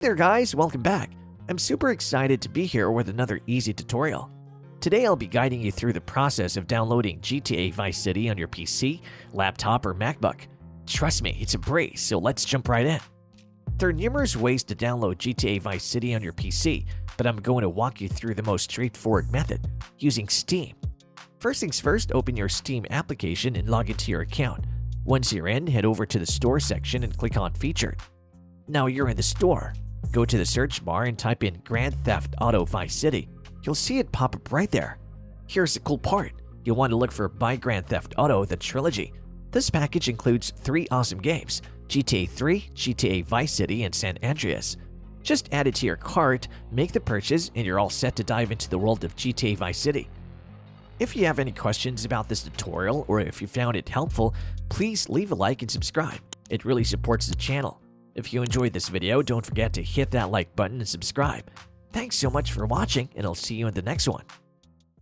There guys, welcome back. I'm super excited to be here with another easy tutorial. Today I'll be guiding you through the process of downloading GTA Vice City on your PC, laptop, or MacBook. Trust me, it's a breeze, so let's jump right in. There are numerous ways to download GTA Vice City on your PC, but I'm going to walk you through the most straightforward method, using Steam. First things first, open your Steam application and log into your account. Once you're in, head over to the Store section and click on Featured. Now you're in the store. Go to the search bar and type in Grand Theft Auto Vice City. You'll see it pop up right there. Here's the cool part. You'll want to look for Buy Grand Theft Auto the Trilogy. This package includes 3 awesome games, GTA 3, GTA Vice City, and San Andreas. Just add it to your cart, make the purchase, and you're all set to dive into the world of GTA Vice City. If you have any questions about this tutorial or if you found it helpful, please leave a like and subscribe. It really supports the channel. If you enjoyed this video, don't forget to hit that like button and subscribe. Thanks so much for watching, and I'll see you in the next one.